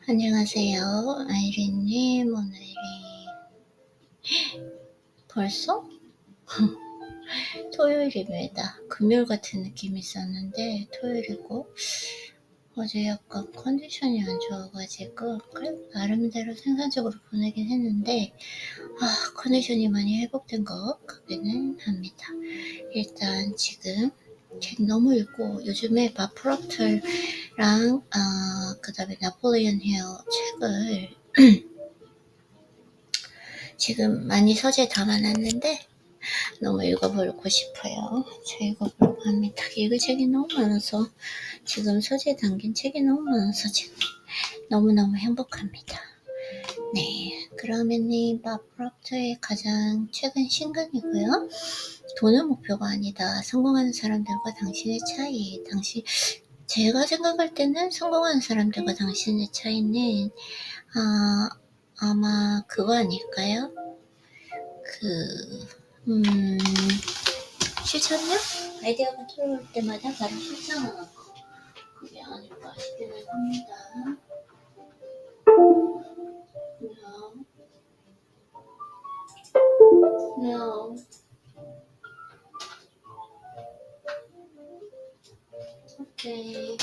안녕하세요. 아이린님, 오늘이 벌써? 토요일입니다. 금요일 같은 느낌이 있었는데 토요일이고 어제 약간 컨디션이 안 좋아가지고 나름대로 생산적으로 보내긴 했는데 컨디션이 많이 회복된 것 같기는 합니다. 일단 지금 책 너무 읽고 요즘에 밥 프록터랑 그 다음에 나폴리언 힐 책을 지금 많이 서재에 담아놨는데 너무 읽어보고 싶어요. 저 읽어보려고 합니다. 읽을 책이 너무 많아서 지금 서재에 담긴 책이 너무 많아서 지금 너무너무 행복합니다. 네, 그러면은 밥 프록터의 가장 최근 신간이고요. 돈은 목표가 아니다. 성공하는 사람들과 당신의 차이. 제가 생각할 때는 성공하는 사람들과 당신의 차이는 아마 그거 아닐까요? 실천력? 아이디어가 들어올 때마다 바로 실천하는 거. 그게 아닐까 싶기는 합니다. No. Okay.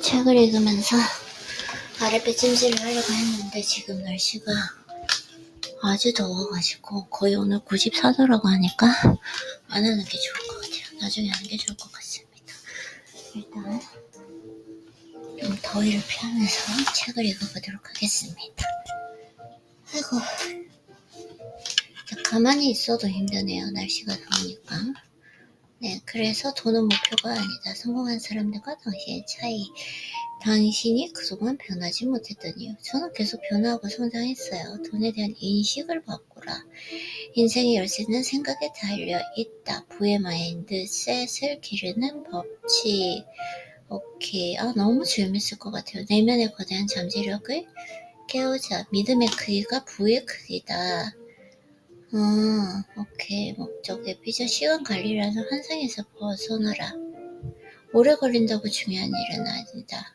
책을 읽으면서 아랫배 찜질을 하려고 했는데 지금 날씨가 아주 더워가지고 거의 오늘 94도라고 하니까 안 하는 게 좋을 것 같아요. 나중에 하는 게 좋을 것 같습니다. 일단 좀 더위를 피하면서 책을 읽어보도록 하겠습니다. 아이고, 가만히 있어도 힘드네요. 날씨가 더우니까. 네, 그래서 돈은 목표가 아니다. 성공한 사람들과 당신의 차이. 당신이 그동안 변하지 못했던 이유. 저는 계속 변화하고 성장했어요. 돈에 대한 인식을 바꾸라. 인생의 열쇠는 생각에 달려있다. 부의 마인드, 셋을 기르는 법칙. 오케이. 너무 재밌을 것 같아요. 내면의 거대한 잠재력을 깨우자. 믿음의 크기가 부의 크기다. 오케이. 목적의 비전, 시간 관리라는 환상에서 벗어나라. 오래 걸린다고 중요한 일은 아니다.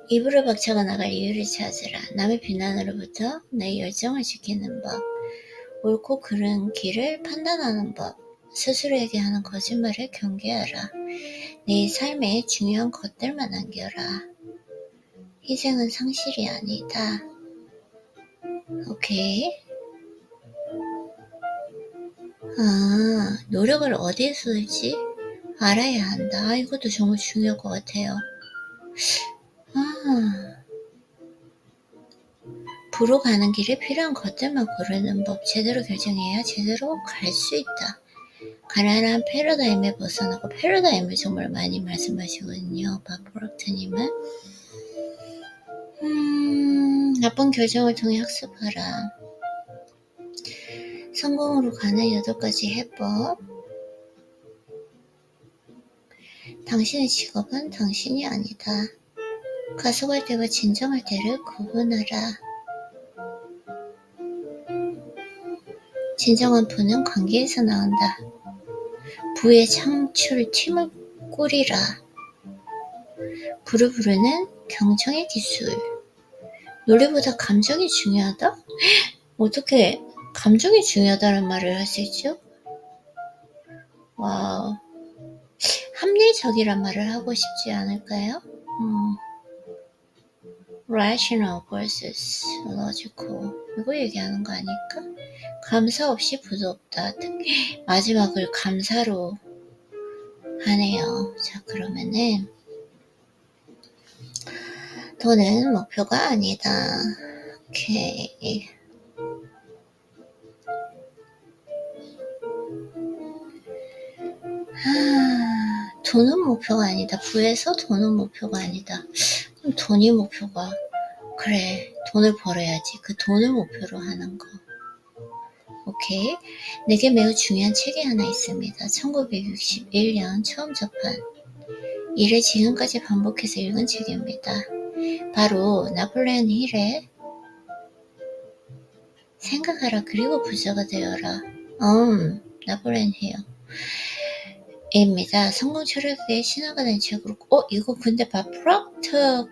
이불을 박차고 나갈 이유를 찾으라. 남의 비난으로부터 내 열정을 지키는 법. 옳고 그른 길을 판단하는 법. 스스로에게 하는 거짓말을 경계하라. 내 삶에 중요한 것들만 남겨라. 희생은 상실이 아니다. 오케이. 노력을 어디에 쏟을지 알아야 한다. 이것도 정말 중요할 것 같아요. 부로 가는 길에 필요한 것들만 고르는 법. 제대로 결정해야 제대로 갈 수 있다. 가난한 패러다임에 벗어나고, 패러다임을 정말 많이 말씀하시거든요. 밥 프록터님은. 나쁜 결정을 통해 학습하라. 성공으로 가는 8가지 해법. 당신의 직업은 당신이 아니다. 가속할 때와 진정할 때를 구분하라. 진정한 부는 관계에서 나온다. 부의 창출 팀을 꾸리라. 부를 부르는 경청의 기술. 논리보다 감정이 중요하다? 어떻게 감정이 중요하다는 말을 할 수 있죠? 와우. 합리적이란 말을 하고 싶지 않을까요? rational versus logical. 이거 얘기하는 거 아닐까? 감사 없이 부도 없다. 특히 마지막을 감사로 하네요. 자, 그러면은 돈은 목표가 아니다. 오케이. 돈은 목표가 아니다. 부에서 돈은 목표가 아니다. 그럼 돈이 목표가, 그래, 돈을 벌어야지. 그 돈을 목표로 하는 거. 오케이. 내게 매우 중요한 책이 하나 있습니다. 1961년 처음 접한 이를 지금까지 반복해서 읽은 책입니다. 바로 나폴레옹 힐의 생각하라 그리고 부자가 되어라. 나폴레옹 힐 입니다. 성공 철학의 신화가 된 책으로. 이거 근데 바프락트,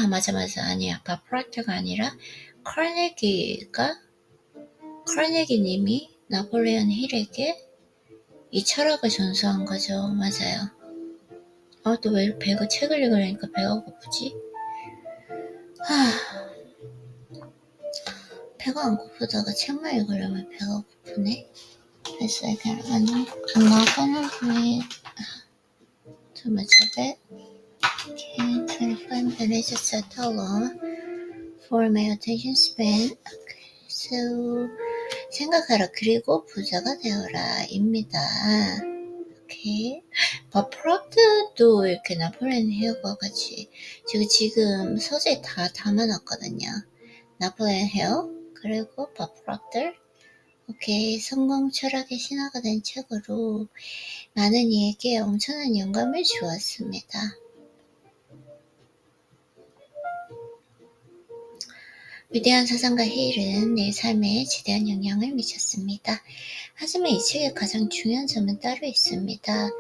맞아. 아니야. 바프락트가 아니라 카네기님이 나폴레옹 힐에게 이 철학을 전수한 거죠. 맞아요. 또 왜 배가 책을 읽으려니까 배가 고프지? 배가 안 고프다가 책만 읽으려면 배가 고프네. 그래서 이렇게 I'm not gonna read too much of it. Okay, 25 minutes is too long for my attention span. Okay, so 생각하라 그리고 부자가 되어라 입니다. 오케이. 바프락트도 이렇게 나폴레옹 힐과 같이 지금 서재에 다 담아놨거든요. 나폴레옹 힐 그리고 바프락트. 오케이. 성공 철학의 신화가 된 책으로 많은 이에게 엄청난 영감을 주었습니다. 위대한 사상가 힐은 내 삶에 지대한 영향을 미쳤습니다. 하지만 이 책의 가장 중요한 점은 따로 있습니다.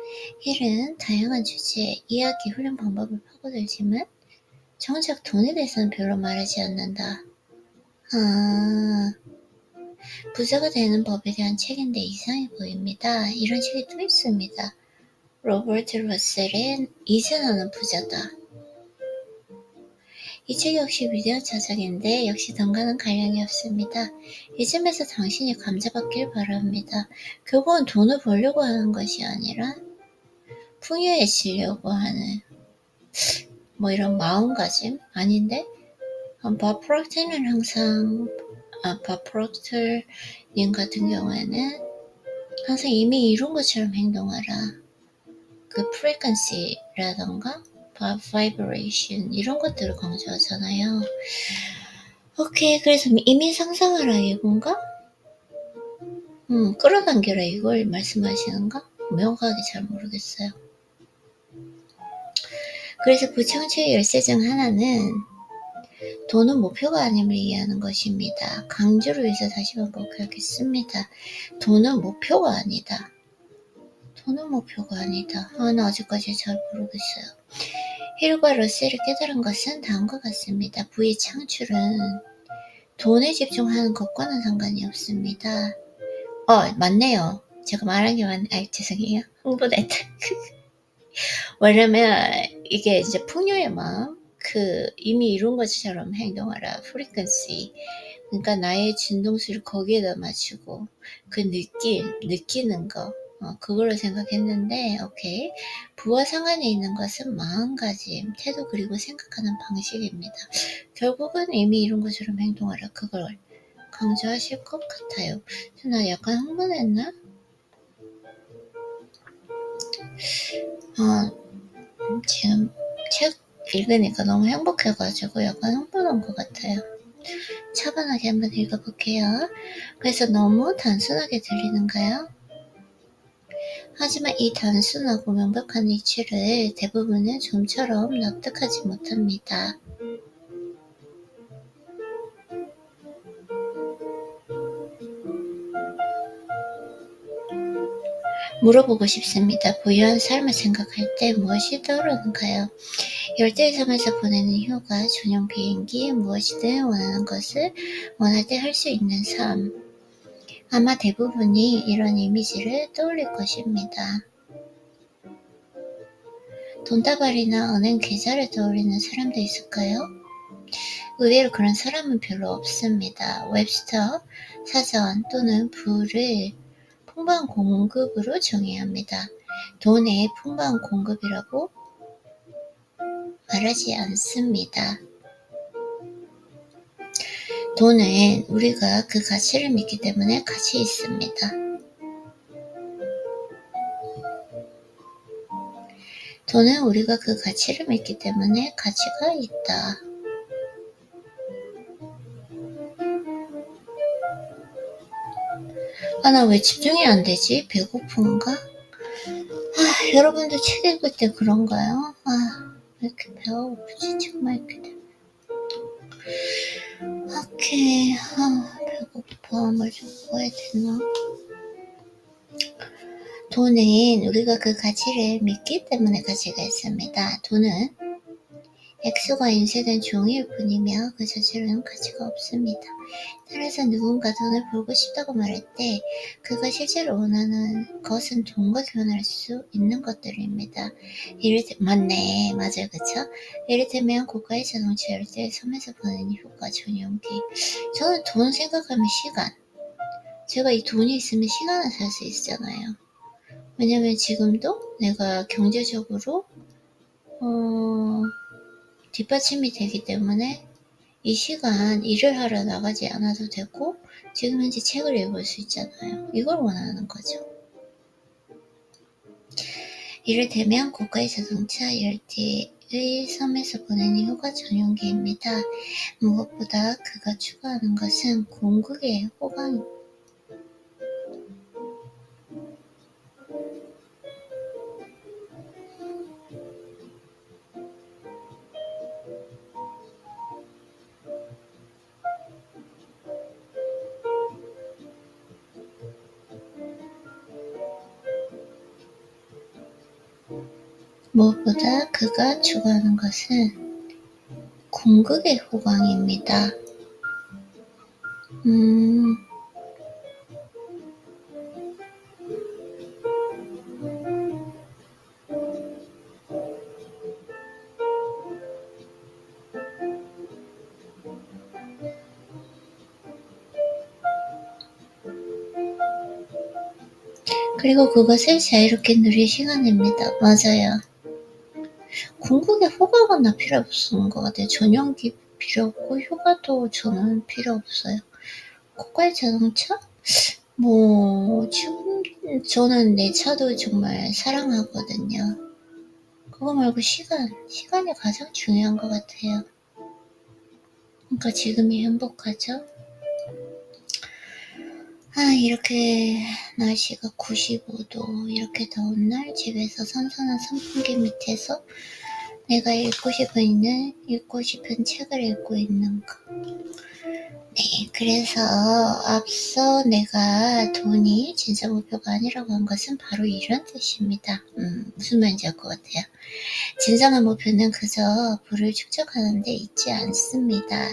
힐은 다양한 주제의 이야기 훈련 방법을 파고들지만 정작 돈에 대해서는 별로 말하지 않는다. 부자가 되는 법에 대한 책인데 이상해 보입니다. 이런 책이 또 있습니다. 로버트 러셀의 이제 나는 부자다. 이 책 역시 위대한 저작인데 역시 돈과는 관련이 없습니다. 이쯤에서 당신이 감자받길 바랍니다. 결국은 돈을 벌려고 하는 것이 아니라 풍요해지려고 하는 이런 마음가짐 아닌데? 바프락트는 항상 바프락트님 같은 경우에는 항상 이미 이룬 것처럼 행동하라. 그 프리퀀시라던가 vibration 이런 것들을 강조하잖아요. 오케이, 그래서 이미 상상하라 이건가? 끌어당겨라 이걸 말씀하시는가? 명확하게 잘 모르겠어요. 그래서 부청체의 열쇠 중 하나는 돈은 목표가 아님을 이해하는 것입니다. 강조를 위해서 다시 반복하겠습니다. 돈은 목표가 아니다. 돈은 목표가 아니다. 나 아직까지 잘 모르겠어요. 힐과 러셀이 깨달은 것은 다음과 같습니다. 부의 창출은 돈에 집중하는 것과는 상관이 없습니다. 맞네요. 제가 말한 게 맞네. 죄송해요. 홍보됐다. 왜냐면 이게 이제 풍요의 마음, 이미 이룬 것처럼 행동하라. 프리퀀시. 그러니까 나의 진동수를 거기에다 맞추고 느끼는 거. 그걸로 생각했는데, 오케이. 부와 상관이 있는 것은 마음가짐, 태도 그리고 생각하는 방식입니다. 결국은 이미 이룬 것처럼 행동하라. 그걸 강조하실 것 같아요. 나 약간 흥분했나? 지금 책 읽으니까 너무 행복해가지고 약간 흥분한 것 같아요. 차분하게 한번 읽어볼게요. 그래서 너무 단순하게 들리는가요? 하지만 이 단순하고 명백한 이치를 대부분은 좀처럼 납득하지 못합니다. 물어보고 싶습니다. 부유한 삶을 생각할 때 무엇이 떠오르는가요? 열대의 섬에서 보내는 휴가, 전용 비행기, 무엇이든 원하는 것을 원할 때 할 수 있는 삶. 아마 대부분이 이런 이미지를 떠올릴 것입니다. 돈다발이나 은행 계좌를 떠올리는 사람도 있을까요? 의외로 그런 사람은 별로 없습니다. 웹스터 사전 또는 부를 풍부한 공급으로 정의해야 합니다. 돈의 풍부한 공급이라고 말하지 않습니다. 돈은 우리가 그 가치를 믿기 때문에 가치 있습니다. 돈은 우리가 그 가치를 믿기 때문에 가치가 있다. 나 왜 집중이 안 되지? 배고픈가? 여러분도 책 읽을 때 그런가요? 왜 이렇게 배가 고프지? 정말 이렇게 되면. 오케이. 배고파. 뭘 좀 먹어야 되나? 돈은 우리가 그 가치를 믿기 때문에 가치가 있습니다. 돈은 액수가 인쇄된 종이일 뿐이며 그 자체로는 가치가 없습니다. 따라서 누군가 돈을 벌고 싶다고 말할 때 그가 실제로 원하는 것은 돈과 교환할 수 있는 것들입니다. 맞네. 맞아요. 그쵸? 예를 들면 고가의 자동차일 때 섬에서 보내는 효과 전용기. 저는 돈 생각하면 시간. 제가 이 돈이 있으면 시간을 살 수 있잖아요. 왜냐면 지금도 내가 경제적으로 뒷받침이 되기 때문에 이 시간 일을 하러 나가지 않아도 되고 지금 현재 책을 읽을 수 있잖아요. 이걸 원하는 거죠. 이를테면 고가의 자동차 열띠의 섬에서 보내는 효과 전용기입니다. 무엇보다 그가 추구하는 것은 궁극의 호강입니다. 무엇보다 그가 추구하는 것은 궁극의 호강입니다. 그리고 그것을 자유롭게 누릴 시간입니다. 맞아요. 궁극의 호감은 나 필요 없는 것 같아요. 전용기 필요 없고 휴가도 저는 필요 없어요. 고가의 자동차? 지금 저는 내 차도 정말 사랑하거든요. 그거 말고 시간이 가장 중요한 것 같아요. 그러니까 지금이 행복하죠? 이렇게 날씨가 95도 이렇게 더운 날 집에서 선선한 선풍기 밑에서 내가 읽고 싶은 책을 읽고 있는 거. 네, 그래서 앞서 내가 돈이 진짜 목표가 아니라고 한 것은 바로 이런 뜻입니다. 무슨 말인지 알 것 같아요. 진정한 목표는 그저 부를 축적하는 데 있지 않습니다.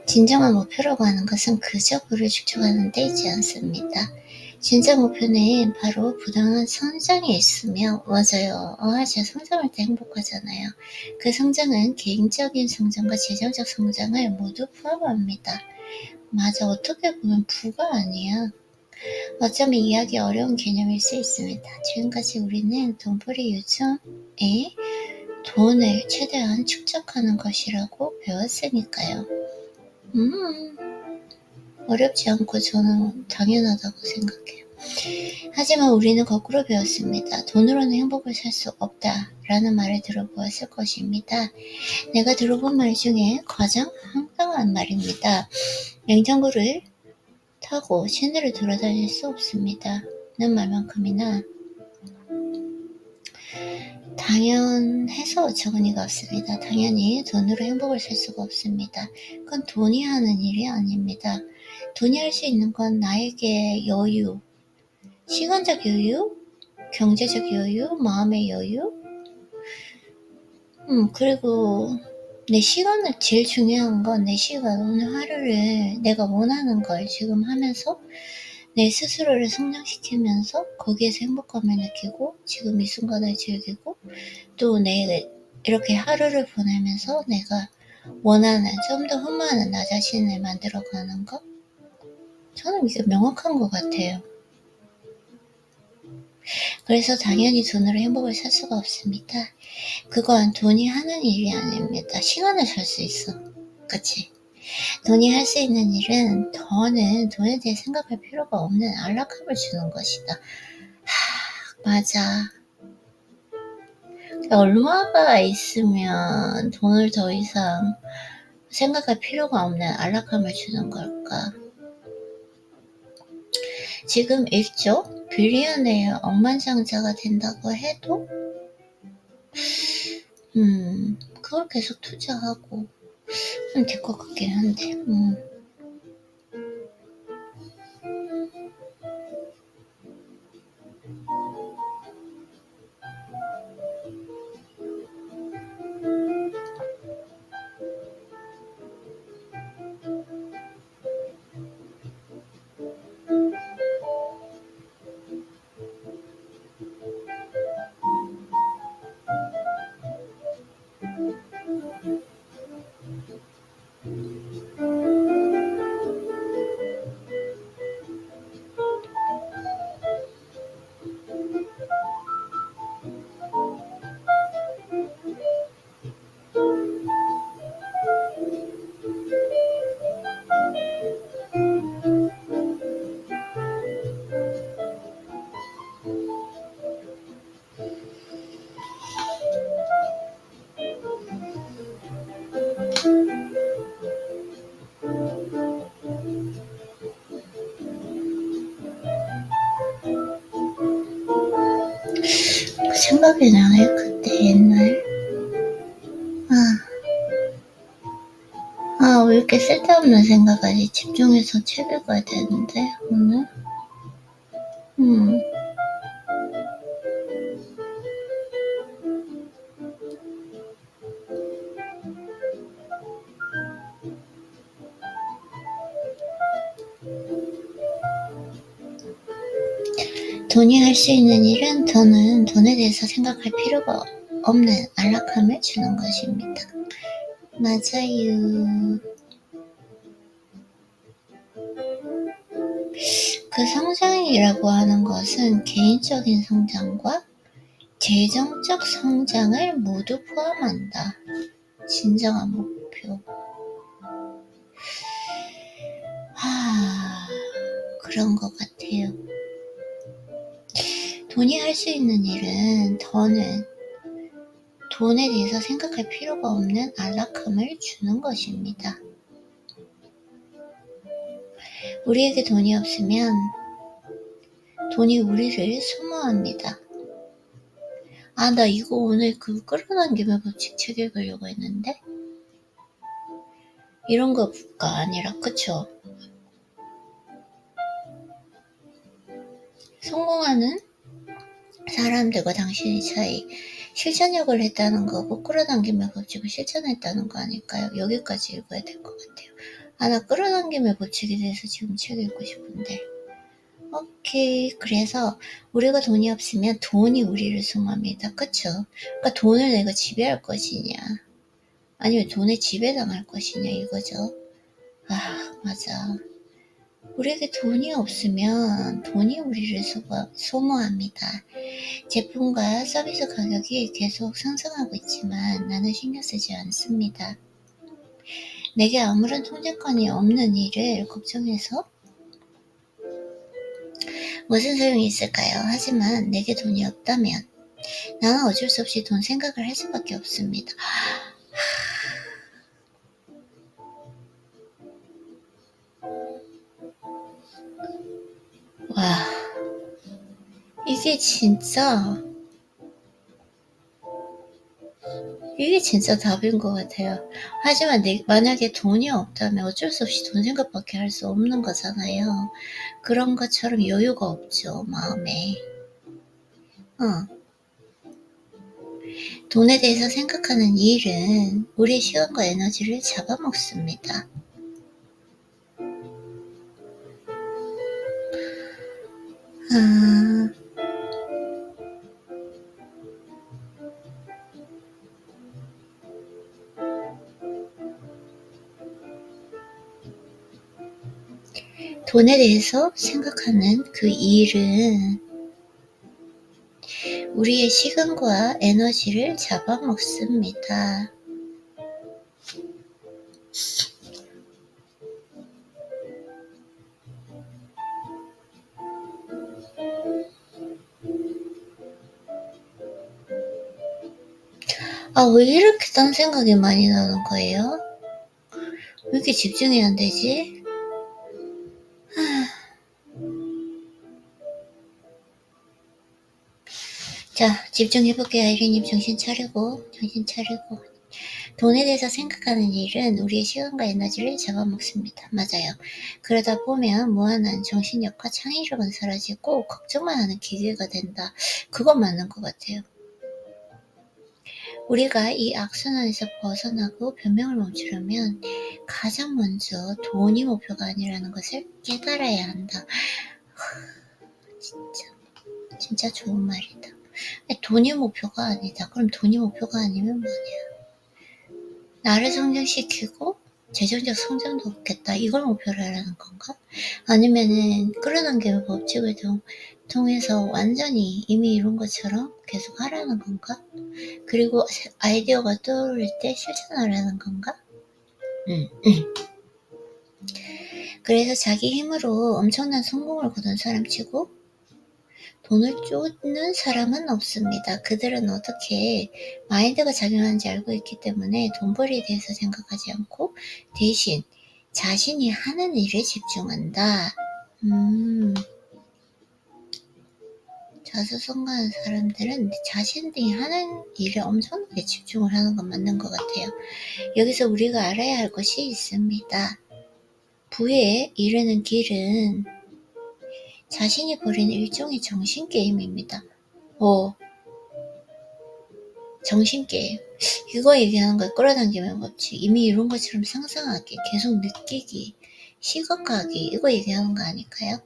진정한 목표라고 하는 것은 그저 부를 축적하는 데 있지 않습니다. 진짜 목표는 바로 부당한 성장이 있으며 맞아요. 제가 성장할 때 행복하잖아요. 그 성장은 개인적인 성장과 재정적 성장을 모두 포함합니다. 맞아. 어떻게 보면 부가 아니야. 어쩌면 이해하기 어려운 개념일 수 있습니다. 지금까지 우리는 돈벌이 요즘에 돈을 최대한 축적하는 것이라고 배웠으니까요. 어렵지 않고 저는 당연하다고 생각해요. 하지만 우리는 거꾸로 배웠습니다. 돈으로는 행복을 살 수 없다라는 말을 들어보았을 것입니다. 내가 들어본 말 중에 가장 황당한 말입니다. 냉장고를 타고 시내를 돌아다닐 수 없습니다. 는 말만큼이나 당연해서 어처구니가 없습니다. 당연히 돈으로 행복을 살 수가 없습니다. 그건 돈이 하는 일이 아닙니다. 돈이 할 수 있는 건 나에게 여유, 시간적 여유, 경제적 여유, 마음의 여유, 그리고 내 시간을 제일 중요한 건 내 시간, 오늘 하루를 내가 원하는 걸 지금 하면서 내 스스로를 성장시키면서 거기에서 행복감을 느끼고 지금 이 순간을 즐기고 또 내 이렇게 하루를 보내면서 내가 원하는 좀 더 흠모하는 나 자신을 만들어가는 거, 저는 이게 명확한 것 같아요. 그래서 당연히 돈으로 행복을 살 수가 없습니다. 그건 돈이 하는 일이 아닙니다. 시간을 살 수 있어. 그치? 돈이 할 수 있는 일은 더는 돈에 대해 생각할 필요가 없는 안락함을 주는 것이다. 맞아. 얼마가 있으면 돈을 더 이상 생각할 필요가 없는 안락함을 주는 걸까? 지금 1조 빌리언의 억만장자가 된다고 해도 그걸 계속 투자하고 하면 될 것 같긴 한데 생각이 나네. 그때 옛날 왜 이렇게 쓸데없는 생각까지 집중해서 책 읽어야 되는데 오늘 돈이 할 수 있는 일은 더는 돈에 대해서 생각할 필요가 없는 안락함을 주는 것입니다. 맞아요. 그 성장이라고 하는 것은 개인적인 성장과 재정적 성장을 모두 포함한다. 진정한 목표. 그런 것 같아요. 돈이 할 수 있는 일은 더는 돈에 대해서 생각할 필요가 없는 안락함을 주는 것입니다. 우리에게 돈이 없으면 돈이 우리를 소모합니다. 나 이거 오늘 끌어당김의 법칙 책 읽으려고 했는데 이런 거가 아니라 그쵸? 성공하는 사람들과 당신의 차이, 실천력을 했다는 거고 끌어당김의 법칙을 실천했다는 거 아닐까요? 여기까지 읽어야 될 것 같아요. 나 끌어당김의 법칙에 대해서 지금 책 읽고 싶은데 오케이. 그래서 우리가 돈이 없으면 돈이 우리를 소모합니다. 그쵸? 그러니까 돈을 내가 지배할 것이냐 아니면 돈에 지배당할 것이냐 이거죠. 맞아. 우리에게 돈이 없으면 돈이 우리를 소모합니다. 제품과 서비스 가격이 계속 상승하고 있지만 나는 신경 쓰지 않습니다. 내게 아무런 통제권이 없는 일을 걱정해서 무슨 소용이 있을까요? 하지만 내게 돈이 없다면 나는 어쩔 수 없이 돈 생각을 할 수밖에 없습니다. 와, 이게 진짜 답인 것 같아요. 하지만 만약에 돈이 없다면 어쩔 수 없이 돈 생각밖에 할 수 없는 거잖아요. 그런 것처럼 여유가 없죠, 마음에. 돈에 대해서 생각하는 일은 우리의 시간과 에너지를 잡아먹습니다. 돈에 대해서 생각하는 그 일은 우리의 시간과 에너지를 잡아먹습니다. 왜 이렇게 딴 생각이 많이 나는 거예요? 왜 이렇게 집중이 안 되지? 자, 집중해볼게요. 아이린님 정신 차리고. 돈에 대해서 생각하는 일은 우리의 시간과 에너지를 잡아먹습니다. 맞아요. 그러다 보면 무한한 정신력과 창의력은 사라지고 걱정만 하는 기계가 된다. 그건 맞는 것 같아요. 우리가 이 악순환에서 벗어나고 변명을 멈추려면 가장 먼저 돈이 목표가 아니라는 것을 깨달아야 한다. 진짜 좋은 말이다. 돈이 목표가 아니다. 그럼 돈이 목표가 아니면 뭐냐? 나를 성장시키고 재정적 성장도 없겠다. 이걸 목표로 하라는 건가? 아니면은 끌어당기는 법칙을 통해서 완전히 이미 이룬 것처럼 계속 하라는 건가? 그리고 아이디어가 떠오를 때 실천하라는 건가? 그래서 자기 힘으로 엄청난 성공을 거둔 사람치고 돈을 쫓는 사람은 없습니다. 그들은 어떻게 마인드가 작용하는지 알고 있기 때문에 돈벌이에 대해서 생각하지 않고 대신 자신이 하는 일에 집중한다. 자수성가한 사람들은 자신들이 하는 일에 엄청나게 집중을 하는 건 맞는 것 같아요. 여기서 우리가 알아야 할 것이 있습니다. 부에 이르는 길은 자신이 벌이는 일종의 정신게임입니다. 정신게임. 이거 얘기하는 거예요. 끌어당기면 법칙. 이미 이룬 것처럼 상상하기, 계속 느끼기, 시각화하기. 이거 얘기하는 거 아닐까요?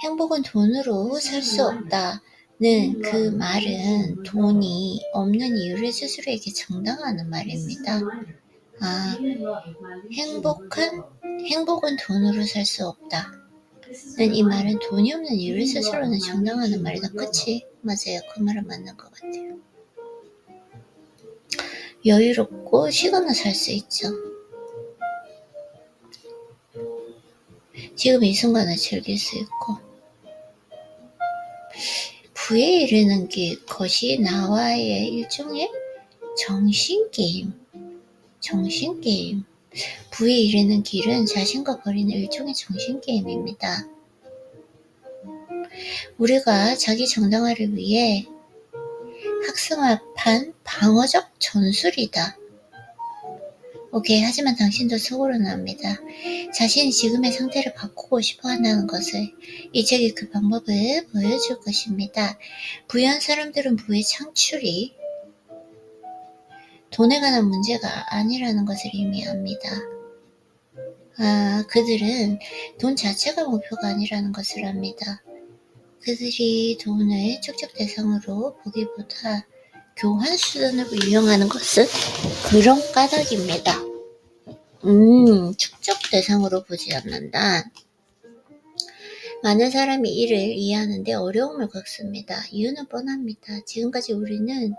행복은 돈으로 살 수 없다는 그 말은 돈이 없는 이유를 스스로에게 정당화하는 말입니다. 행복은 돈으로 살 수 없다. 이 말은 돈이 없는 이유를 스스로는 정당화하는 말이다. 그치? 맞아요. 그 말은 맞는 것 같아요. 여유롭고 시간을 살 수 있죠. 지금 이 순간을 즐길 수 있고 부에 이르는 것이 나와의 일종의 정신게임. 부에 이르는 길은 자신과 벌이는 일종의 정신게임입니다. 우리가 자기 정당화를 위해 학습한 방어적 전술이다. 오케이. 하지만 당신도 속으로는 압니다. 자신이 지금의 상태를 바꾸고 싶어 한다는 것을 이 책이 그 방법을 보여줄 것입니다. 부유한 사람들은 부의 창출이 돈에 관한 문제가 아니라는 것을 이미 압니다. 그들은 돈 자체가 목표가 아니라는 것을 압니다. 그들이 돈을 축적 대상으로 보기보다 교환 수단으로 이용하는 것은 그런 까닭입니다. 축적 대상으로 보지 않는다. 많은 사람이 이를 이해하는데 어려움을 겪습니다. 이유는 뻔합니다. 지금까지 우리는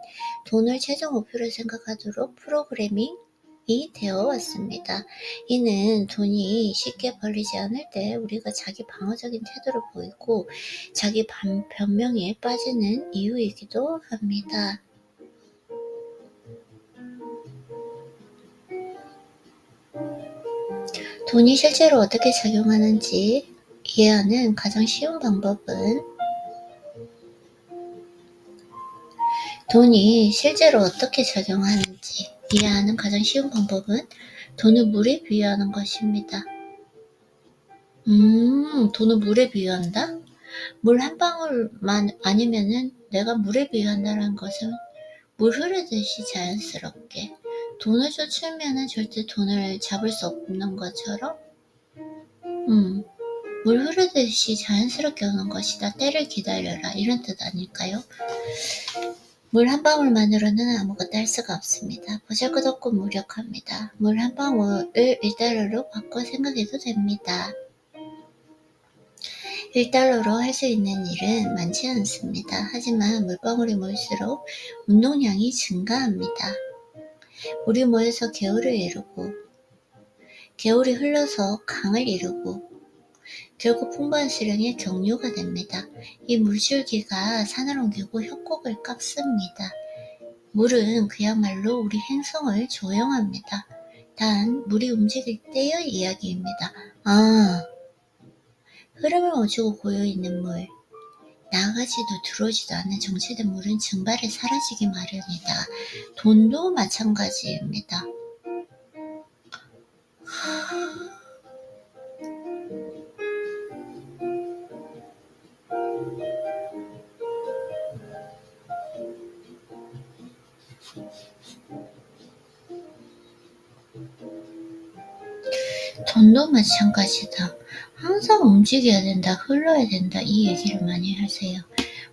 돈을 최종 목표로 생각하도록 프로그래밍이 되어 왔습니다. 이는 돈이 쉽게 벌리지 않을 때 우리가 자기 방어적인 태도를 보이고 자기 변명에 빠지는 이유이기도 합니다. 돈이 실제로 어떻게 작용하는지 이해하는 가장 쉬운 방법은 돈이 실제로 어떻게 작용하는지 이해하는 가장 쉬운 방법은 돈을 물에 비유하는 것입니다. 돈을 물에 비유한다? 물 한 방울만 아니면은 내가 물에 비유한다는 것은 물 흐르듯이 자연스럽게 돈을 쫓으면은 절대 돈을 잡을 수 없는 것처럼 물 흐르듯이 자연스럽게 오는 것이다. 때를 기다려라. 이런 뜻 아닐까요? 물 한 방울만으로는 아무것도 할 수가 없습니다. 보잘것없고 무력합니다. 물 한 방울을 1달러로 바꿔 생각해도 됩니다. 1달러로 할 수 있는 일은 많지 않습니다. 하지만 물방울이 모일수록 운동량이 증가합니다. 물이 모여서 개울을 이루고 개울이 흘러서 강을 이루고 결국 풍부한 수량의 경류가 됩니다. 이 물줄기가 산을 옮기고 협곡을 깎습니다. 물은 그야말로 우리 행성을 조영합니다. 단 물이 움직일 때의 이야기입니다. 흐름을 멈추고 고여있는 물, 나가지도 들어오지도 않는 정체된 물은 증발해 사라지기 마련이다. 돈도 마찬가지입니다. 돈도 마찬가지다. 항상 움직여야 된다, 흘러야 된다, 이 얘기를 많이 하세요.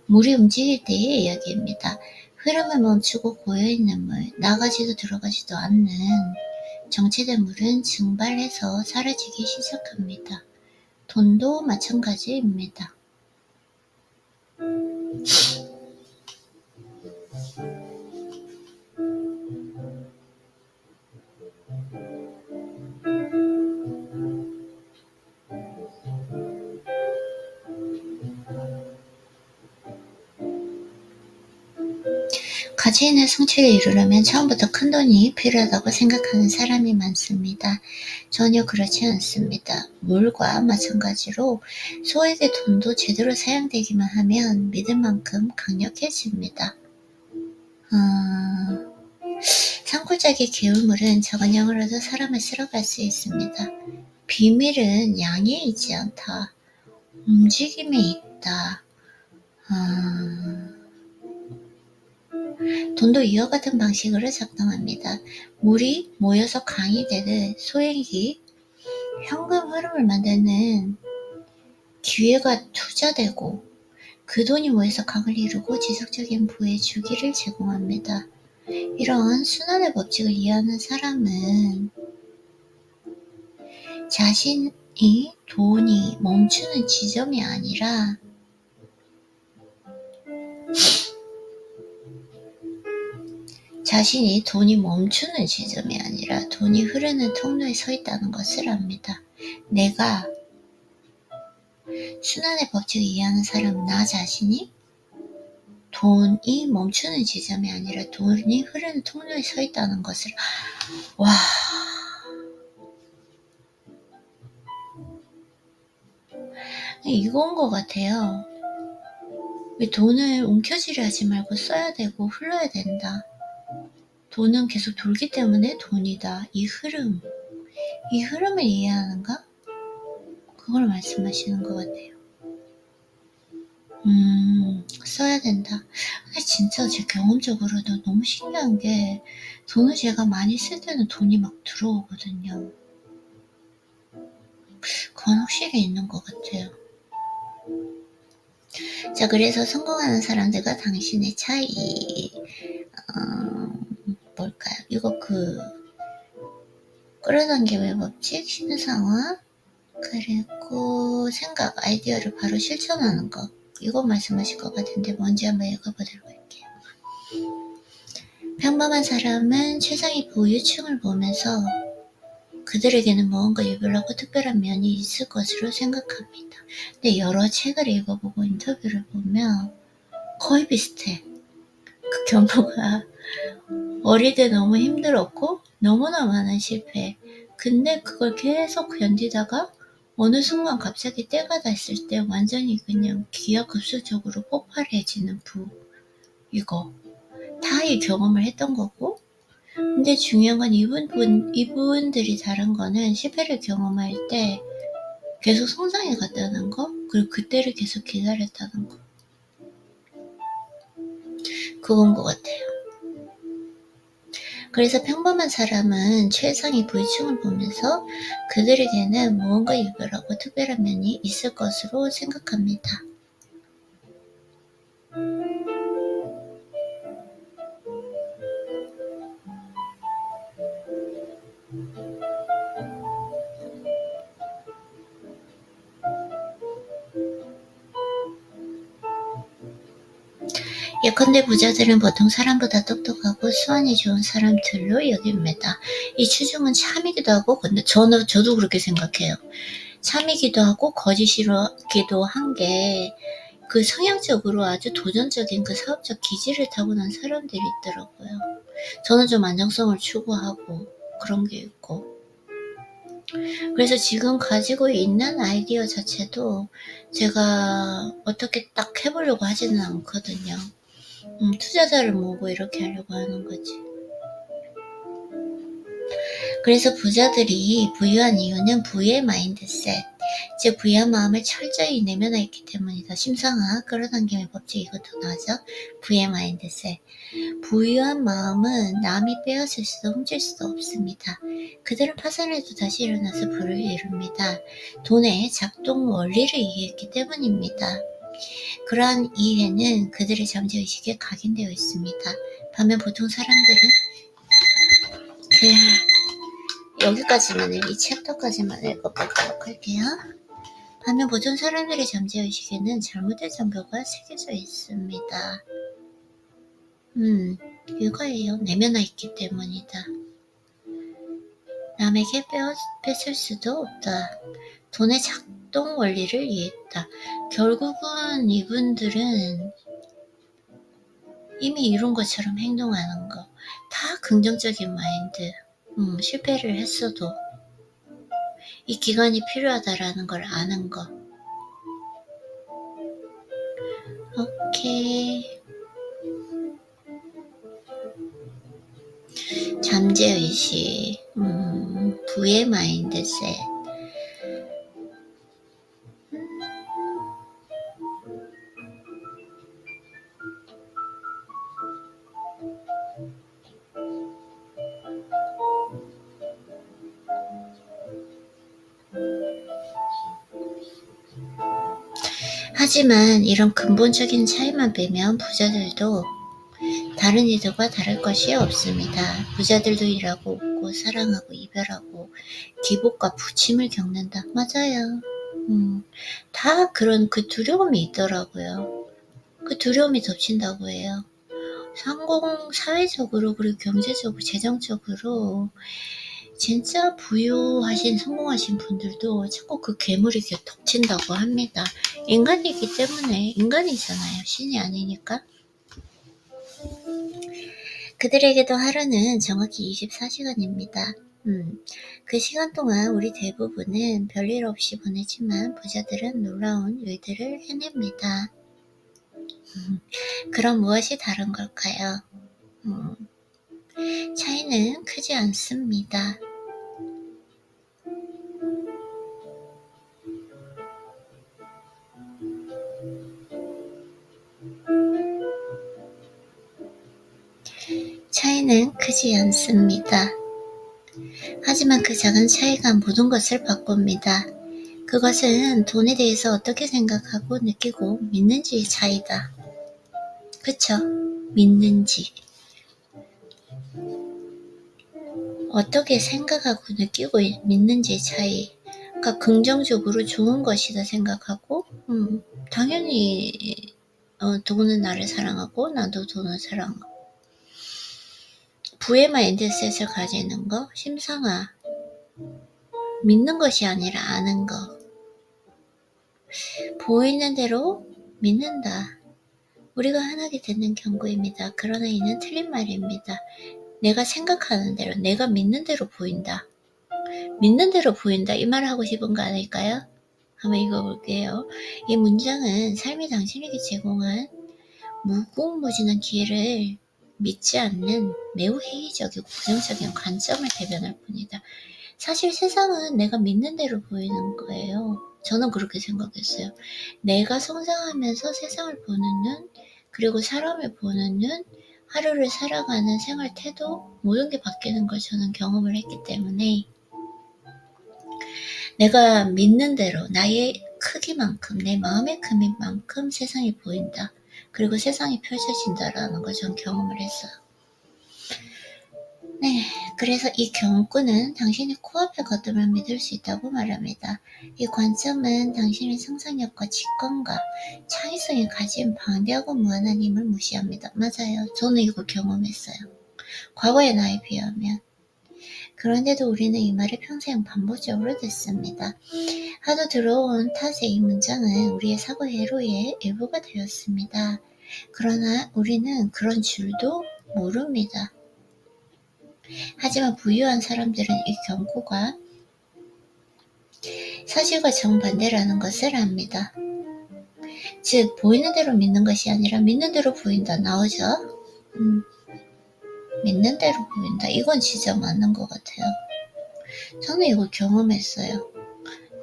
물이 움직일 때의 이야기입니다. 흐름을 멈추고 고여있는 물, 나가지도 들어가지도 않는 정체된 물은 증발해서 사라지기 시작합니다. 돈도 마찬가지입니다. 가치 있는 성취를 이루려면 처음부터 큰 돈이 필요하다고 생각하는 사람이 많습니다. 전혀 그렇지 않습니다. 물과 마찬가지로 소액의 돈도 제대로 사용되기만 하면 믿을 만큼 강력해집니다. 산골짜기 개울물은 적은 양으로도 사람을 쓸어갈 수 있습니다. 비밀은 양에 있지 않다. 움직임에 있다. 돈도 이와 같은 방식으로 작동합니다. 물이 모여서 강이 되듯 소액이 현금 흐름을 만드는 기회가 투자되고 그 돈이 모여서 강을 이루고 지속적인 부의 주기를 제공합니다. 이런 순환의 법칙을 이해하는 사람은 자신이 돈이 멈추는 지점이 아니라 돈이 흐르는 통로에 서 있다는 것을 압니다. 내가 순환의 법칙을 이해하는 사람은 나 자신이 돈이 멈추는 지점이 아니라 돈이 흐르는 통로에 서 있다는 것을 이건 것 같아요. 왜 돈을 움켜쥐려 하지 말고 써야 되고 흘러야 된다. 돈은 계속 돌기 때문에 돈이다. 이 흐름을 이해하는가? 그걸 말씀하시는 것 같아요. 써야 된다. 근데 진짜 제 경험적으로도 너무 신기한 게 돈을 제가 많이 쓸 때는 돈이 막 들어오거든요. 그건 확실히 있는 것 같아요. 자, 그래서 성공하는 사람들과 당신의 차이 뭘까요? 이거 끌어당김의 법칙, 신상화, 그리고 생각, 아이디어를 바로 실천하는 것. 이거 말씀하실 것 같은데 뭔지 한번 읽어보도록 할게요. 평범한 사람은 최상위 부유층을 보면서 그들에게는 무언가 유별나고 특별한 면이 있을 것으로 생각합니다. 근데 여러 책을 읽어보고 인터뷰를 보면 거의 비슷해. 그 경우가 어릴 때 너무 힘들었고 너무나 많은 실패. 근데 그걸 계속 견디다가 어느 순간 갑자기 때가 됐을 때 완전히 그냥 기하급수적으로 폭발해지는 이거 다 이 경험을 했던 거고, 근데 중요한 건 이분들이 다른 거는 실패를 경험할 때 계속 성장해 갔다는 거, 그리고 그때를 계속 기다렸다는 거. 그건 것 같아요. 그래서 평범한 사람은 최상위 부유층을 보면서 그들에게는 무언가 유별하고 특별한 면이 있을 것으로 생각합니다. 예컨대 부자들은 보통 사람보다 똑똑하고 수완이 좋은 사람들로 여깁니다. 이 추정은 참이기도 하고, 근데 저도 그렇게 생각해요. 참이기도 하고 거짓이기도 한 게, 그 성향적으로 아주 도전적인 그 사업적 기질을 타고난 사람들이 있더라고요. 저는 좀 안정성을 추구하고 그런 게 있고, 그래서 지금 가지고 있는 아이디어 자체도 제가 어떻게 딱 해보려고 하지는 않거든요. 투자자를 모으고 이렇게 하려고 하는 거지. 그래서 부자들이 부유한 이유는 부의 마인드셋, 즉 부유한 마음을 철저히 내면화했기 때문이다. 심상아 끌어당김의 법칙, 이것도 나죠. 부의 마인드셋. 부유한 마음은 남이 빼앗을 수도 훔칠 수도 없습니다. 그들은 파산해도 다시 일어나서 부를 이룹니다. 돈의 작동 원리를 이해했기 때문입니다. 그러한 이해는 그들의 잠재의식에 각인되어 있습니다. 반면 보통 사람들은 여기까지만 이 챕터까지만 읽어보도록 할게요. 반면 보통 사람들의 잠재의식에는 잘못된 정보가 새겨져 있습니다. 이거예요. 내면화 있기 때문이다. 남에게 뺏을 수도 없다. 돈의 작동 원리를 이해했다. 결국은 이분들은 이미 이룬 것처럼 행동하는 거. 다 긍정적인 마인드. 실패를 했어도 이 기간이 필요하다라는 걸 아는 거. 오케이. 잠재의식, 부의 마인드셋. 하지만 이런 근본적인 차이만 빼면 부자들도 다른 이들과 다를 것이 없습니다. 부자들도 일하고 웃고 사랑하고 이별하고 기복과 부침을 겪는다. 맞아요. 다 그런 그 두려움이 있더라고요. 그 두려움이 덮친다고 해요. 사회적으로 그리고 경제적으로 재정적으로 진짜 부유하신 성공하신 분들도 자꾸 그 괴물이 덮친다고 합니다. 인간이기 때문에 인간이잖아요. 신이 아니니까. 그들에게도 하루는 정확히 24시간입니다. 그 시간 동안 우리 대부분은 별일 없이 보내지만 부자들은 놀라운 일들을 해냅니다. 그럼 무엇이 다른 걸까요? 차이는 크지 않습니다. 차이는 크지 않습니다. 하지만 그 작은 차이가 모든 것을 바꿉니다. 그것은 돈에 대해서 어떻게 생각하고 느끼고 믿는지의 차이다. 그쵸? 믿는지. 어떻게 생각하고 느끼고 믿는지의 차이. 그러니까 긍정적으로 좋은 것이다 생각하고 당연히 돈은 나를 사랑하고 나도 돈을 사랑하고. 부의 마인드셋을 가지는 거. 심상아. 믿는 것이 아니라 아는 거. 보이는 대로 믿는다. 우리가 흔하게 듣는 경고입니다. 그러나 이는 틀린 말입니다. 내가 생각하는 대로, 내가 믿는 대로 보인다. 믿는 대로 보인다. 이 말을 하고 싶은 거 아닐까요? 한번 읽어볼게요. 이 문장은 삶이 당신에게 제공한 무궁무진한 기회를 믿지 않는 매우 회의적이고 부정적인 관점을 대변할 뿐이다. 사실 세상은 내가 믿는 대로 보이는 거예요. 저는 그렇게 생각했어요. 내가 성장하면서 세상을 보는 눈, 그리고 사람을 보는 눈, 하루를 살아가는 생활 태도, 모든 게 바뀌는 걸 저는 경험을 했기 때문에 내가 믿는 대로 나의 크기만큼, 내 마음의 크기만큼 세상이 보인다. 그리고 세상이 펼쳐진다라는 걸 전 경험을 했어요. 네, 그래서 이 경구는 당신이 코앞에 거두면 믿을 수 있다고 말합니다. 이 관점은 당신의 상상력과 직감과 창의성이 가진 방대하고 무한한 힘을 무시합니다. 맞아요. 저는 이거 경험했어요. 과거의 나에 비하면. 그런데도 우리는 이 말을 평생 반복적으로 듣습니다. 하도 들어온 탓에 이 문장은 우리의 사고 회로의 일부가 되었습니다. 그러나 우리는 그런 줄도 모릅니다. 하지만 부유한 사람들은 이 경고가 사실과 정반대라는 것을 압니다. 즉 보이는 대로 믿는 것이 아니라 믿는 대로 보인다. 나오죠? 믿는 대로 보인다. 이건 진짜 맞는 것 같아요. 저는 이걸 경험했어요.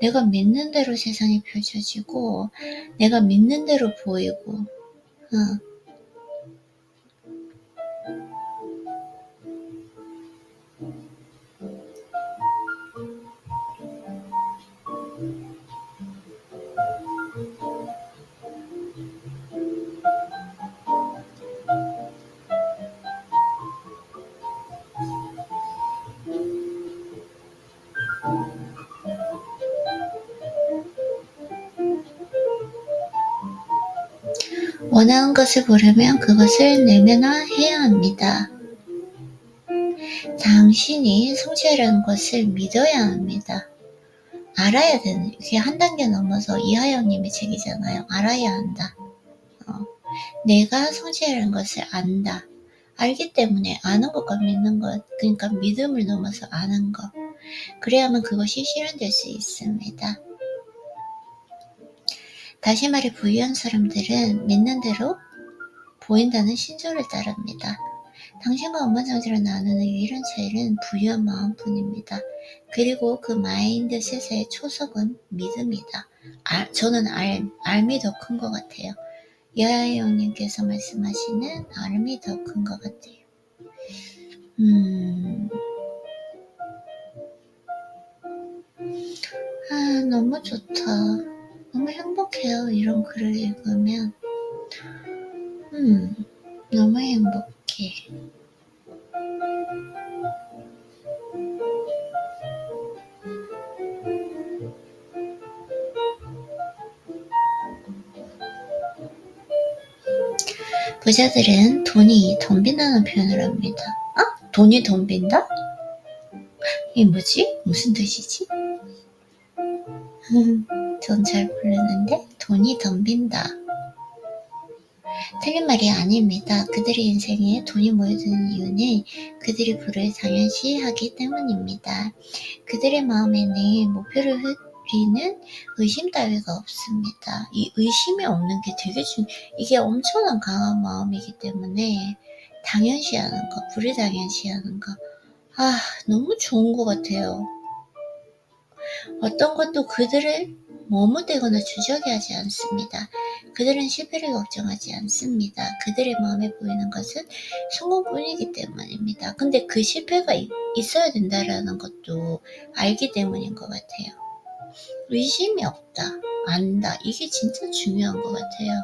내가 믿는 대로 세상이 펼쳐지고 내가 믿는 대로 보이고 원하는 것을 보려면 그것을 내면화해야 합니다. 당신이 성취하려는 것을 믿어야 합니다. 알아야 되는, 이게 한 단계 넘어서 이하영님의 책이잖아요. 알아야 한다. 내가 성취하려는 것을 안다. 알기 때문에 아는 것과 믿는 것, 그러니까 믿음을 넘어서 아는 것. 그래야만 그것이 실현될 수 있습니다. 다시 말해 부유한 사람들은 믿는 대로 보인다는 신조를 따릅니다. 당신과 원만장자를 나누는 유일한 차이는 부유한 마음뿐입니다. 그리고 그 마인드셋의 초석은 믿음이다. 저는 알미 더 큰 것 같아요. 야영님께서 말씀하시는 알미 더 큰 것 같아요. 너무 좋다. 너무 행복해요. 이런 글을 읽으면. 너무 행복해. 부자들은 돈이 덤빈다는 표현을 합니다. 돈이 덤빈다? 이게 뭐지? 무슨 뜻이지? 전 잘 모르는데 돈이 덤빈다. 틀린 말이 아닙니다. 그들의 인생에 돈이 모여드는 이유는 그들이 부를 당연시하기 때문입니다. 그들의 마음에는 목표를 흐리는 의심 따위가 없습니다. 이 의심이 없는 게 되게 이게 엄청난 강한 마음이기 때문에 당연시하는 거, 불당연시하는 거. 너무 좋은 것 같아요. 어떤 것도 그들을 머뭇대거나 주저하게 하지 않습니다. 그들은 실패를 걱정하지 않습니다. 그들의 마음에 보이는 것은 성공뿐이기 때문입니다. 근데 그 실패가 있어야 된다라는 것도 알기 때문인 것 같아요. 의심이 없다, 안다. 이게 진짜 중요한 것 같아요.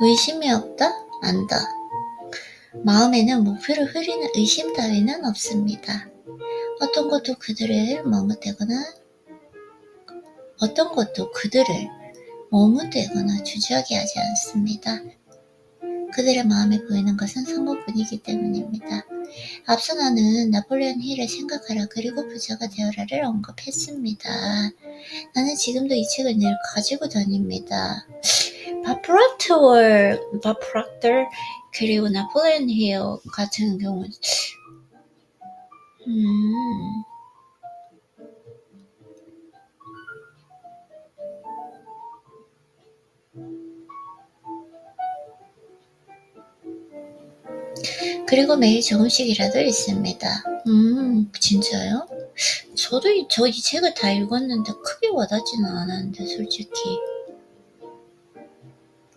의심이 없다, 안다. 마음에는 목표를 흐리는 의심 따위는 없습니다. 어떤 것도 그들을 머뭇대거나 주저하게 하지 않습니다. 그들의 마음에 보이는 것은 성공뿐이기 때문입니다. 앞서 나는 나폴레온 힐을 생각하라 그리고 부자가 되어라를 언급했습니다. 나는 지금도 이 책을 늘 가지고 다닙니다. 바프락터 그리고 나폴레온 힐 같은 경우는 그리고 매일 조금씩이라도 있습니다. 진짜요? 저 이 책을 다 읽었는데 크게 와닿지는 않았는데, 솔직히.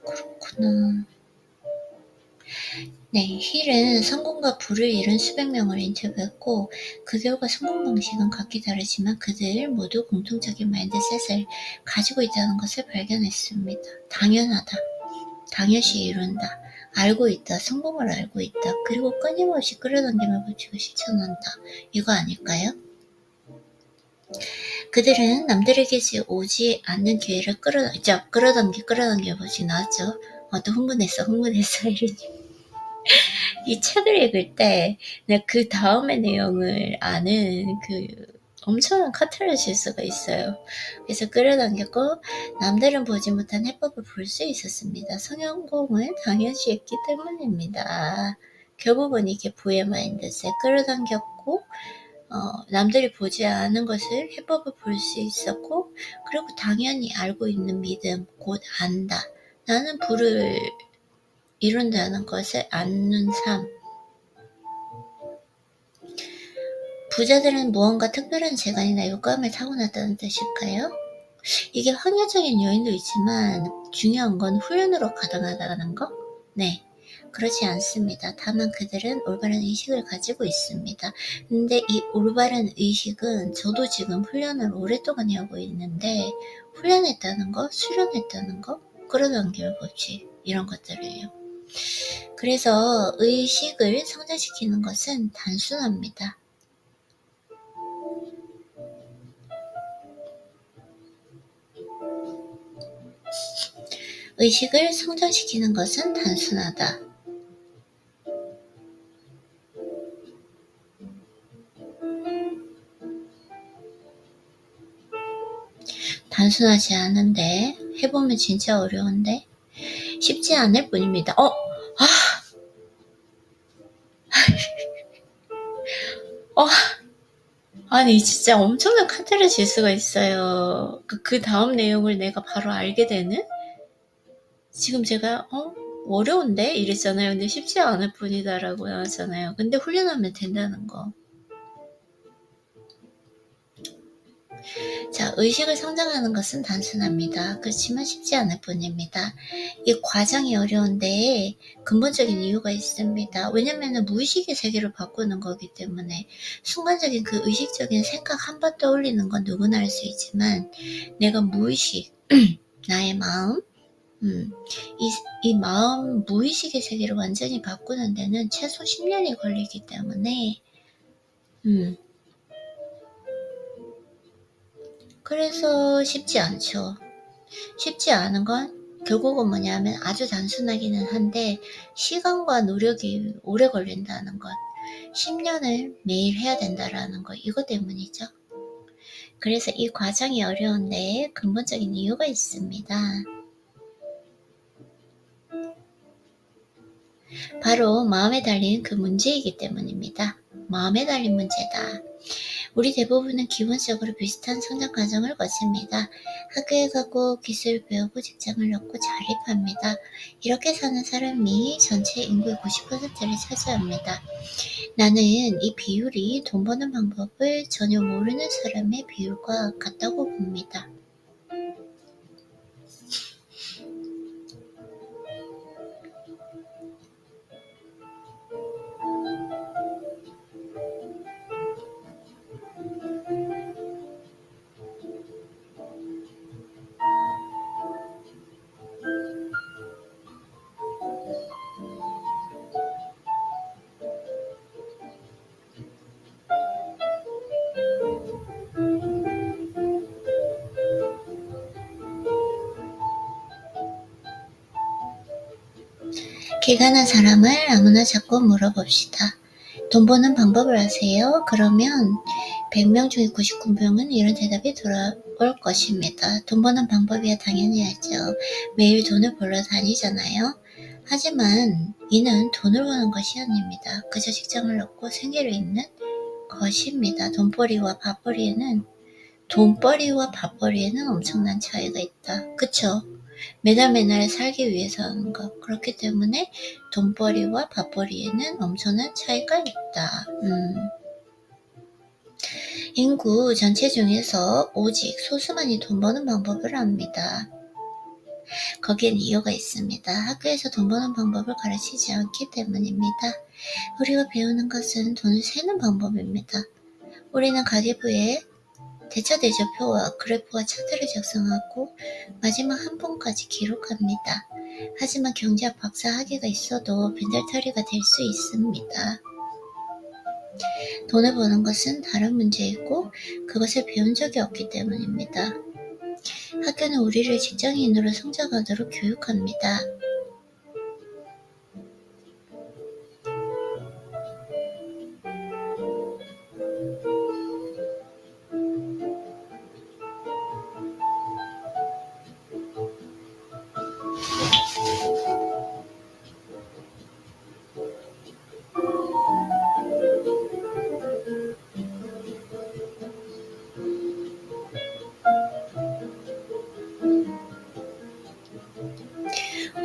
그렇구나. 네, 힐은 성공과 부를 이룬 수백 명을 인터뷰했고 그 결과 성공 방식은 각기 다르지만 그들 모두 공통적인 마인드셋을 가지고 있다는 것을 발견했습니다. 당연하다. 당연시 이룬다. 알고 있다. 성공을 알고 있다. 그리고 끊임없이 끌어당김을 붙이고 실천한다. 이거 아닐까요? 그들은 남들에게 오지 않는 기회를 끌어당겨 보지 나왔죠. 또 흥분했어 이러니. 이 책을 읽을 때 내가 그 다음의 내용을 아는 엄청난 카타르시스가 있어요. 그래서 끌어당겼고 남들은 보지 못한 해법을 볼 수 있었습니다. 성공을 당연시했기 때문입니다. 결국은 이게 부의 마인드셋 끌어당겼고 남들이 보지 않은 것을 해법을 볼 수 있었고 그리고 당연히 알고 있는 믿음 곧 안다. 나는 부를 이룬다는 것을 아는 삶. 부자들은 무언가 특별한 재간이나 효과음을 타고났다는 뜻일까요? 이게 확률적인 요인도 있지만 중요한 건 훈련으로 가능하다는 거? 네, 그렇지 않습니다. 다만 그들은 올바른 의식을 가지고 있습니다. 근데 이 올바른 의식은 저도 지금 훈련을 오랫동안 하고 있는데 훈련했다는 거, 수련했다는 거, 끌어당김 법칙 이런 것들을요. 그래서 의식을 성장시키는 것은 단순합니다. 의식을 성장시키는 것은 단순하다. 단순하지 않은데 해보면 진짜 어려운데 쉽지 않을 뿐입니다. 아니 진짜 엄청난 카타르시스가 있어요. 그 다음 내용을 내가 바로 알게 되는? 지금 제가 어려운데? 이랬잖아요. 근데 쉽지 않을 뿐이다라고 나왔잖아요. 근데 훈련하면 된다는 거. 자, 의식을 성장하는 것은 단순합니다. 그렇지만 쉽지 않을 뿐입니다. 이 과정이 어려운데 근본적인 이유가 있습니다. 왜냐면 무의식의 세계를 바꾸는 거기 때문에 순간적인 그 의식적인 생각 한 번 떠올리는 건 누구나 할 수 있지만 내가 무의식, 나의 마음, 이 마음 무의식의 세계를 완전히 바꾸는 데는 최소 10년이 걸리기 때문에 그래서 쉽지 않죠. 쉽지 않은 건 결국은 뭐냐면 아주 단순하기는 한데 시간과 노력이 오래 걸린다는 것. 10년을 매일 해야 된다라는 것. 이것 때문이죠. 그래서 이 과정이 어려운데 근본적인 이유가 있습니다. 바로 마음에 달린 그 문제이기 때문입니다. 마음에 달린 문제다. 우리 대부분은 기본적으로 비슷한 성장 과정을 거칩니다. 학교에 가고 기술을 배우고 직장을 얻고 자립합니다. 이렇게 사는 사람이 전체 인구의 90%를 차지합니다. 나는 이 비율이 돈 버는 방법을 전혀 모르는 사람의 비율과 같다고 봅니다. 길 가는 사람을 아무나 자꾸 물어봅시다. 돈 버는 방법을 아세요? 그러면 100명 중에 99명은 이런 대답이 돌아올 것입니다. 돈 버는 방법이야 당연히 알죠. 매일 돈을 벌러 다니잖아요. 하지만 이는 돈을 버는 것이 아닙니다. 그저 직장을 얻고 생계를 잇는 것입니다. 돈벌이와 밥벌이에는 엄청난 차이가 있다. 그쵸? 매달 살기 위해서 하는 것. 그렇기 때문에 돈벌이와 밥벌이에는 엄청난 차이가 있다. 인구 전체 중에서 오직 소수만이 돈 버는 방법을 압니다. 거기엔 이유가 있습니다. 학교에서 돈 버는 방법을 가르치지 않기 때문입니다. 우리가 배우는 것은 돈을 세는 방법입니다. 우리는 가계부에 대차대조표와 그래프와 차트를 작성하고 마지막 한 분까지 기록합니다. 하지만 경제학 박사 학위가 있어도 빈털터리가 될 수 있습니다. 돈을 버는 것은 다른 문제이고 그것을 배운 적이 없기 때문입니다. 학교는 우리를 직장인으로 성장하도록 교육합니다.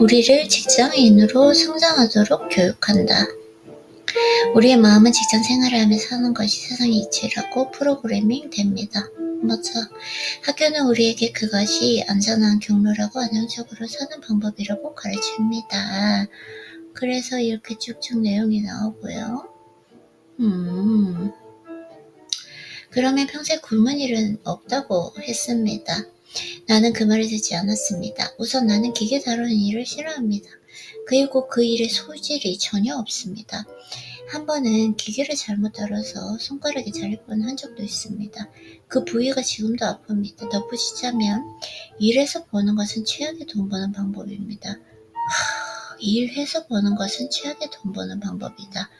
우리를 직장인으로 성장하도록 교육한다. 우리의 마음은 직장 생활을 하며 사는 것이 세상의 이치라고 프로그래밍 됩니다. 맞아. 학교는 우리에게 그것이 안전한 경로라고 안정적으로 사는 방법이라고 가르칩니다. 그래서 이렇게 쭉쭉 내용이 나오고요. 그러면 평생 굶은 일은 없다고 했습니다. 나는 그 말을 듣지 않았습니다. 우선 나는 기계 다루는 일을 싫어합니다. 그리고 그 일에 소질이 전혀 없습니다. 한 번은 기계를 잘못 다뤄서 손가락이 잘릴 뻔한 적도 있습니다. 그 부위가 지금도 아픕니다. 덧붙이자면 일해서 버는 것은 최악의 돈 버는 방법입니다. 일해서 버는 것은 최악의 돈 버는 방법이다.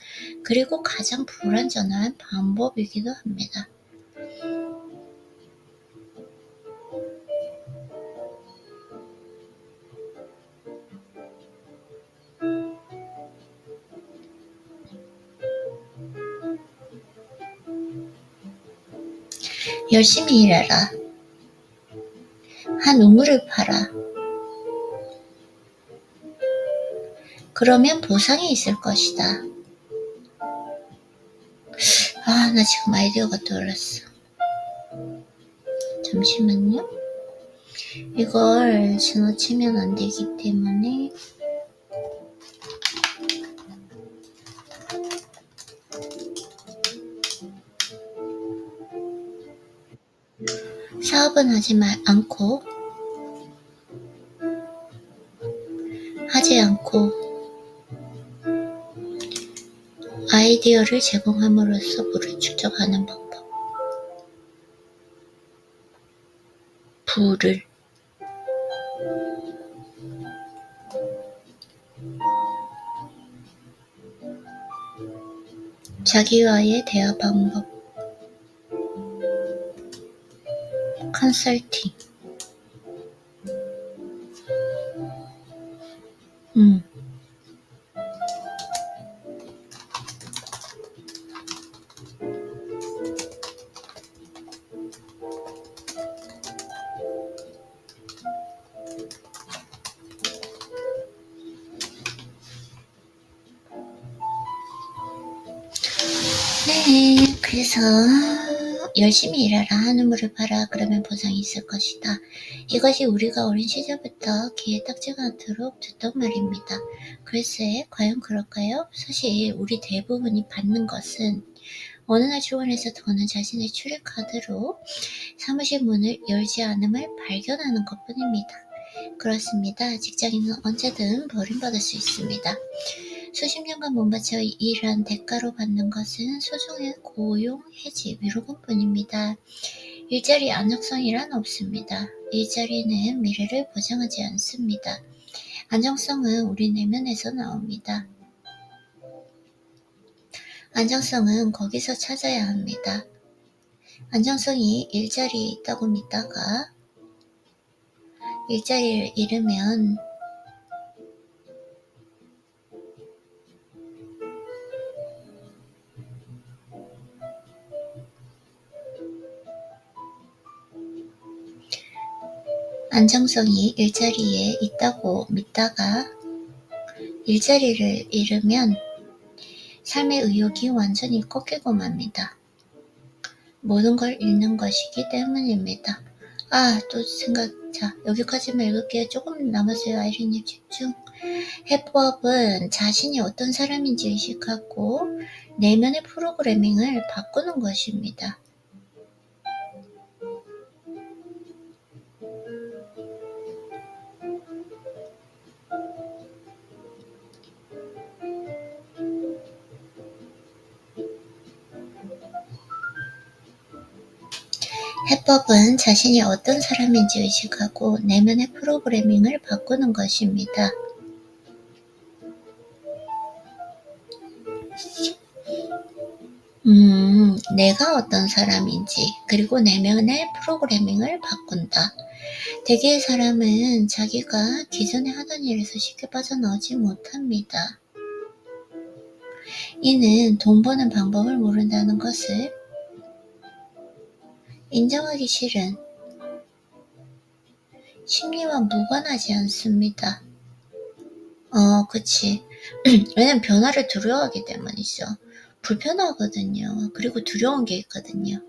그리고 가장 불안전한 방법이기도 합니다. 열심히 일해라. 한 우물을 파라. 그러면 보상이 있을 것이다. 나 지금 아이디어가 떠올랐어. 잠시만요. 이걸 지나치면 안 되기 때문에 사업은 하지 않고 아이디어를 제공함으로써 부를 축적하는 방법. 부를 자기와의 대화 방법. 컨설팅. 네, 그래서 열심히 일하라. 한 우물을 파라. 그러면 보상이 있을 것이다. 이것이 우리가 어린 시절부터 귀에 딱지가 않도록 듣던 말입니다. 글쎄, 과연 그럴까요? 사실 우리 대부분이 받는 것은 어느 날 출근해서 더는 자신의 출입카드로 사무실 문을 열지 않음을 발견하는 것뿐입니다. 그렇습니다. 직장인은 언제든 버림받을 수 있습니다. 수십 년간 몸바쳐 일한 대가로 받는 것은 소중한 고용 해지 위로금뿐입니다. 일자리 안정성이란 없습니다. 일자리는 미래를 보장하지 않습니다. 안정성은 우리 내면에서 나옵니다. 안정성은 거기서 찾아야 합니다. 안정성이 일자리에 있다고 믿다가 일자리를 잃으면 안정성이 일자리에 있다고 믿다가 일자리를 잃으면 삶의 의욕이 완전히 꺾이고 맙니다. 모든 걸 잃는 것이기 때문입니다. 또 생각, 자, 여기까지만 읽을게요. 조금 남았어요. 아이린님 집중. 해법은 자신이 어떤 사람인지 의식하고 내면의 프로그래밍을 바꾸는 것입니다. 해법은 자신이 어떤 사람인지 의식하고 내면의 프로그래밍을 바꾸는 것입니다. 내가 어떤 사람인지 그리고 내면의 프로그래밍을 바꾼다. 대개의 사람은 자기가 기존에 하던 일에서 쉽게 빠져나오지 못합니다. 이는 돈 버는 방법을 모른다는 것을 인정하기 싫은 심리와 무관하지 않습니다. 그치. 왜냐면 변화를 두려워하기 때문이죠. 불편하거든요. 그리고 두려운 게 있거든요.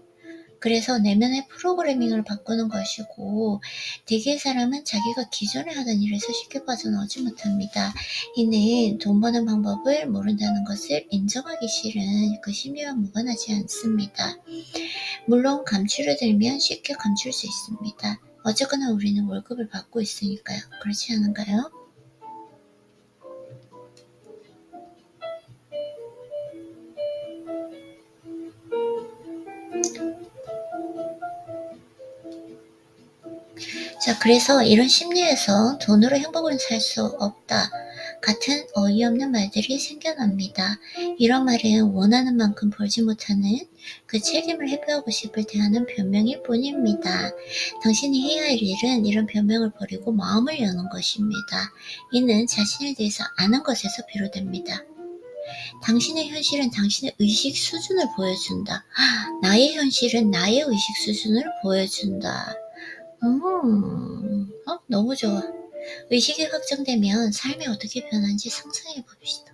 그래서 내면의 프로그래밍을 바꾸는 것이고 대개의 사람은 자기가 기존에 하던 일에서 쉽게 빠져나오지 못합니다. 이는 돈 버는 방법을 모른다는 것을 인정하기 싫은 그 심리와 무관하지 않습니다. 물론 감추려 들면 쉽게 감출 수 있습니다. 어쨌거나 우리는 월급을 받고 있으니까요. 그렇지 않은가요? 자, 그래서 이런 심리에서 돈으로 행복을 살 수 없다. 같은 어이없는 말들이 생겨납니다. 이런 말은 원하는 만큼 벌지 못하는 그 책임을 회피하고 싶을 때 하는 변명일 뿐입니다. 당신이 해야 할 일은 이런 변명을 버리고 마음을 여는 것입니다. 이는 자신에 대해서 아는 것에서 비롯됩니다. 당신의 현실은 당신의 의식 수준을 보여준다. 나의 현실은 나의 의식 수준을 보여준다. 너무 좋아. 의식이 확정되면 삶이 어떻게 변하는지 상상해 봅시다.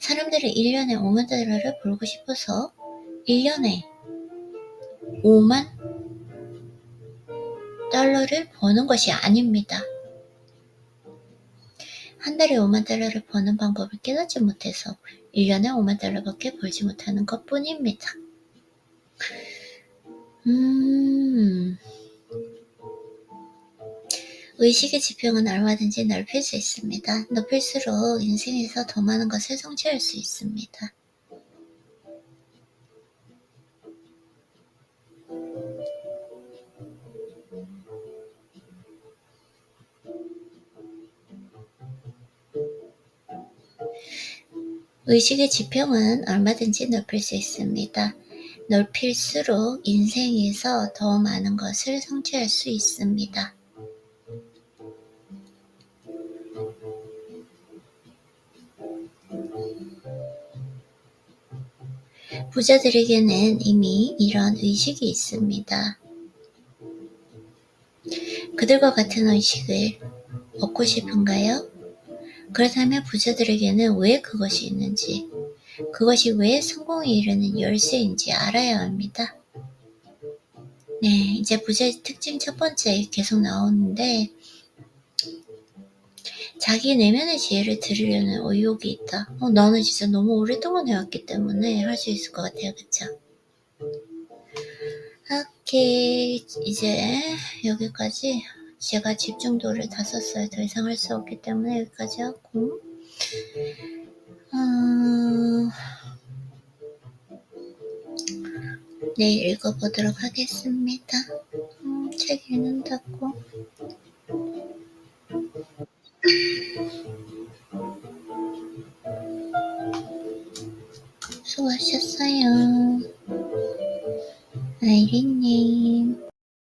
사람들은 1년에 5만 달러를 벌고 싶어서 1년에 5만 달러를 버는 것이 아닙니다. 한 달에 5만 달러를 버는 방법을 깨닫지 못해서 1년에 5만 달러밖에 벌지 못하는 것 뿐입니다. 의식의 지평은 얼마든지 넓힐 수 있습니다. 높일수록 인생에서 더 많은 것을 성취할 수 있습니다. 의식의 지평은 얼마든지 넓힐 수 있습니다. 넓힐수록 인생에서 더 많은 것을 성취할 수 있습니다. 부자들에게는 이미 이런 의식이 있습니다. 그들과 같은 의식을 얻고 싶은가요? 그렇다면 부자들에게는 왜 그것이 있는지, 그것이 왜 성공에 이르는 열쇠인지 알아야 합니다. 네, 이제 부자의 특징 첫 번째 계속 나오는데 자기 내면의 지혜를 들으려는 의욕이 있다. 나는 진짜 너무 오랫동안 해왔기 때문에 할 수 있을 것 같아요. 그쵸? 오케이, 이제 여기까지 제가 집중도를 다 썼어요. 더 이상 할 수 없기 때문에 여기까지 하고 내일 읽어보도록 하겠습니다. 책 읽는다고. 수고하셨어요. 아이린님.